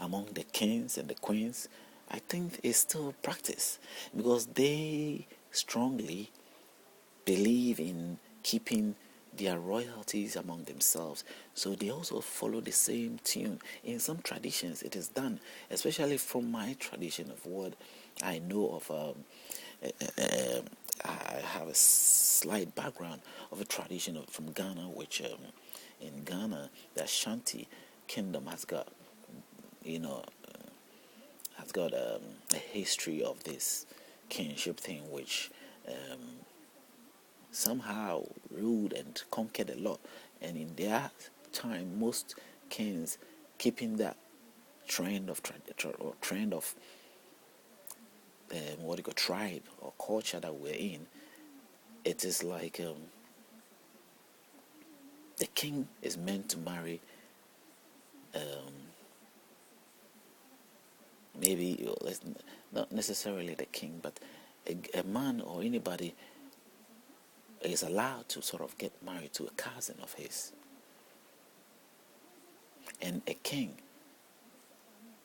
among the kings and the queens, I think is still practice, because they strongly believe in keeping their royalties among themselves. So they also follow the same tune. In some traditions, it is done, especially from my tradition of what I know of. I have a slight background of a tradition from Ghana, which in Ghana, the Ashanti kingdom has got, you know, has got a history of this kingship thing, which somehow ruled and conquered a lot. And in their time, most kings keeping that trend of what you call tribe or culture that we're in. It is like the king is meant to marry maybe not necessarily the king, but a man or anybody is allowed to sort of get married to a cousin of his. And a king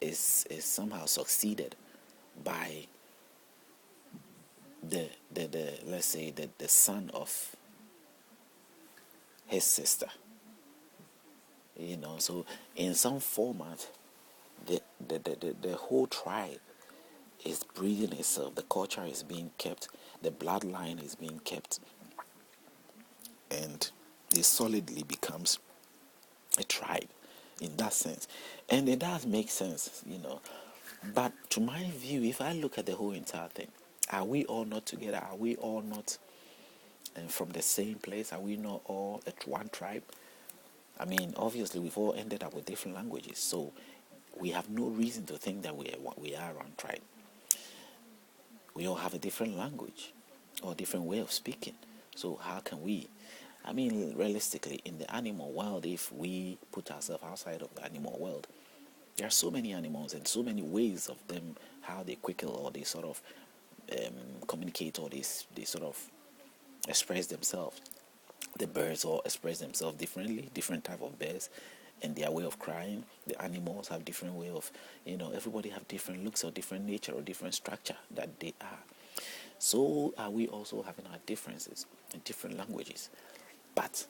is somehow succeeded by the let's say the son of his sister. So in some format, the whole tribe is breeding itself. The culture is being kept. The bloodline is being kept, and it solidly becomes a tribe in that sense. And it does make sense, But to my view, if I look at the whole entire thing, are we all not together? Are we all not from the same place? Are we not all at one tribe? I mean, obviously, we've all ended up with different languages, so we have no reason to think that we are one tribe. We all have a different language or different way of speaking. So how can we? I mean, realistically, in the animal world, if we put ourselves outside of the animal world, there are so many animals and so many ways of them, how they quickle or they sort of communicate, or they sort of express themselves. The birds all express themselves differently, different type of birds, and their way of crying. The animals have different way of, everybody have different looks or different nature or different structure that they are. So are we also having our differences in different languages. But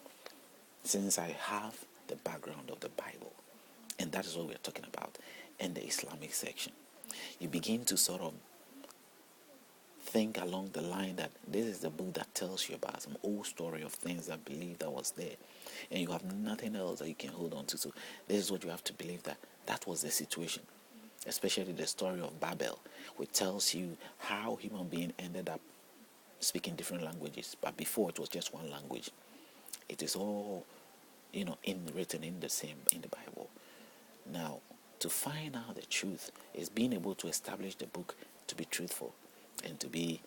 since I have the background of the Bible, and that is what we're talking about in the Islamic section, you begin to sort of think along the line that this is the book that tells you about some old story of things that believe that was there, and you have nothing else that you can hold on to. So this is what you have to believe, that was the situation, especially the story of Babel, which tells you how human being ended up speaking different languages, but before it was just one language. It is all written in the Bible. Now, to find out the truth is being able to establish the book to be truthful and to be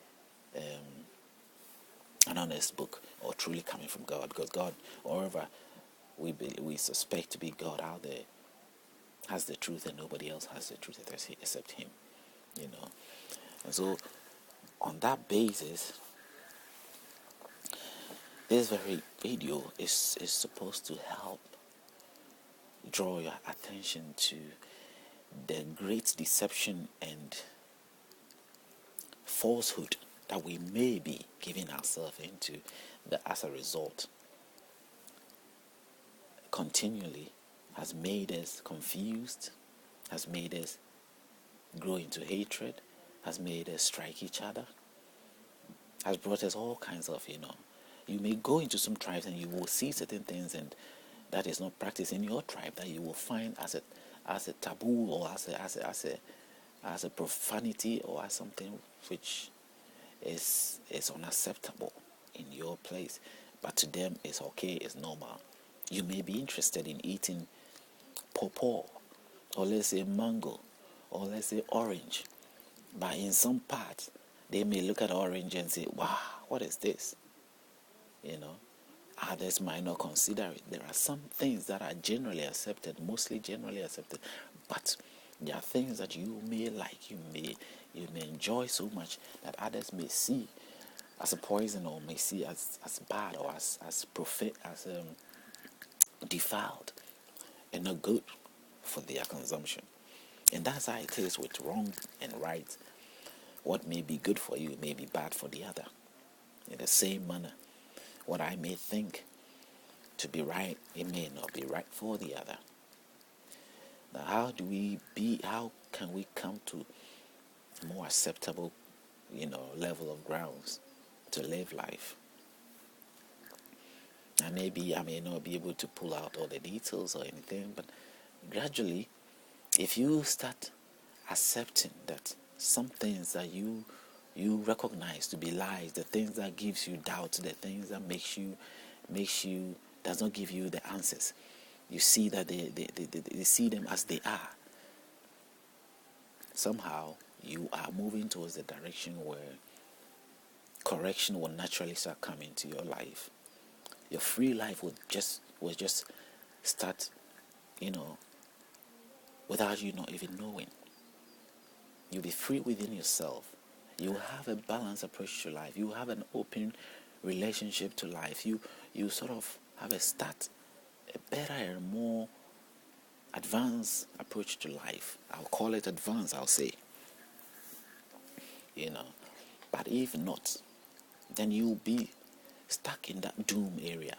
an honest book, or truly coming from God, because God, or whoever we suspect to be God out there, has the truth, and nobody else has the truth except him. And so on that basis, this very video is supposed to help draw your attention to the great deception and falsehood that we may be giving ourselves into, that as a result continually has made us confused, has made us grow into hatred, has made us strike each other, has brought us all kinds of, you may go into some tribes and you will see certain things, and that is not practiced in your tribe, that you will find as a taboo, or as a profanity, or as something which is unacceptable in your place, but to them it's okay, it's normal. You may be interested in eating pawpaw, or let's say mango, or let's say orange, but in some parts they may look at orange and say, wow, what is this? Others might not consider it. There are some things that are generally accepted, mostly generally accepted, but there are things that you may like, you may enjoy so much that others may see as a poison, or may see as bad, or as defiled and not good for their consumption. And that's how it is with wrong and right. What may be good for you may be bad for the other. In the same manner, what I may think to be right, it may not be right for the other. Now, how can we come to a more acceptable, level of grounds to live life? And maybe I may not be able to pull out all the details or anything, but gradually, if you start accepting that some things that you recognize to be lies, the things that gives you doubt, the things that makes you does not give you the answers, you see that they see them as they are. Somehow you are moving towards the direction where correction will naturally start coming to your life. Your free life will just start, without you not even knowing. You'll be free within yourself. You will have a balanced approach to life. You will have an open relationship to life. You sort of have a better and more advanced approach to life. I'll call it advanced, I'll say. But if not, then you'll be stuck in that doom area,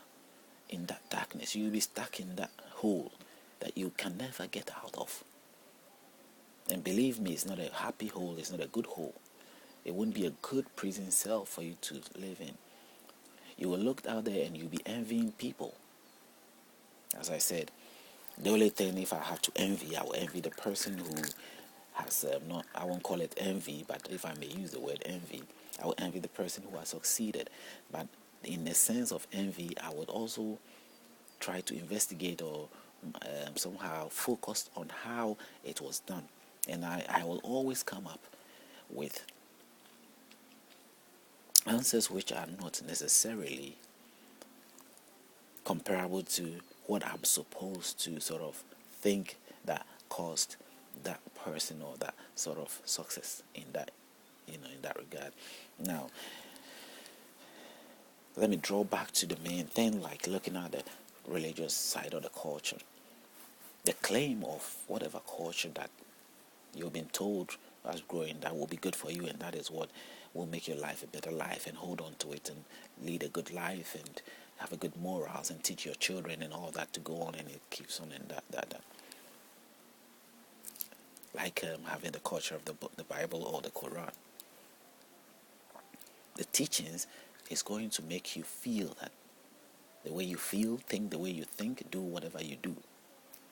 in that darkness. You'll be stuck in that hole that you can never get out of. And believe me, it's not a happy hole, it's not a good hole. It wouldn't be a good prison cell for you to live in. You will look out there and you'll be envying people. As I said, the only thing, if I have to envy, I will envy the person who has I won't call it envy, but if I may use the word envy, I will envy the person who has succeeded. But in the sense of envy, I would also try to investigate or somehow focus on how it was done. And I will always come up with answers which are not necessarily comparable to what I'm supposed to sort of think that caused that person or that sort of success in that in that regard. Now, let me draw back to the main thing, like looking at the religious side of the culture. The claim of whatever culture that you've been told as growing that will be good for you, and that is what will make your life a better life, and hold on to it and lead a good life and have a good morals and teach your children and all that to go on, and it keeps on, and that. Like having the culture of the book, the Bible or the Quran. The teachings is going to make you feel that the way you feel, think the way you think, do whatever you do.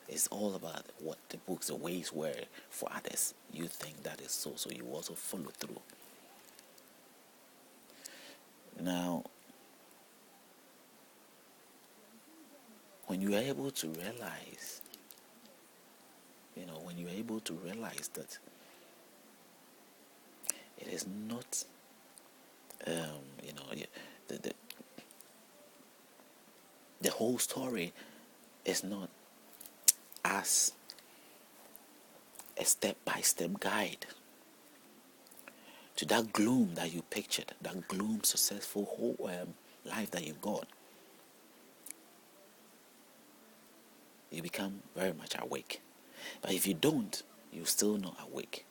It's all about what the books, the ways were for others. You think that is so you also follow through. Now, when you are able to realize, that it is not, the whole story is not as a step-by-step guide to that gloom that you pictured, that gloom, successful whole life that you've got. You become very much awake. But if you don't, you're still not awake.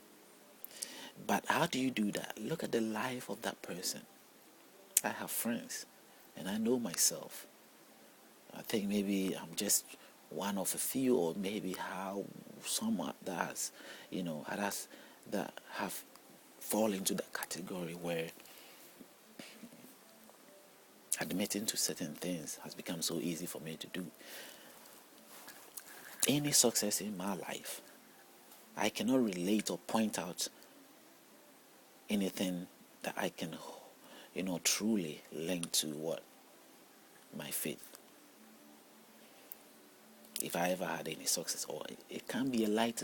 But how do you do that? Look at the life of that person. I have friends, and I know myself. I think maybe I'm just one of a few, or maybe how someone that that have fall into that category where admitting to certain things has become so easy for me to do. Any success in my life, I cannot relate or point out anything that I can, truly link to what my faith. If I ever had any success, or it can be a light,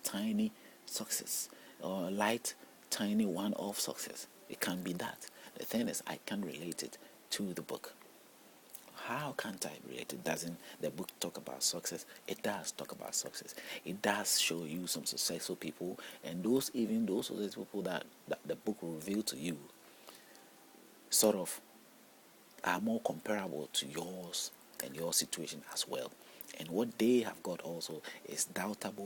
tiny success, or a light, tiny one-off success. It can be that. The thing is, I can relate it to the book. How can't I relate it? Doesn't the book talk about success? It does talk about success. It does show you some successful people, and those successful people that the book will reveal to you sort of are more comparable to yours and your situation as well. And what they have got also is doubtable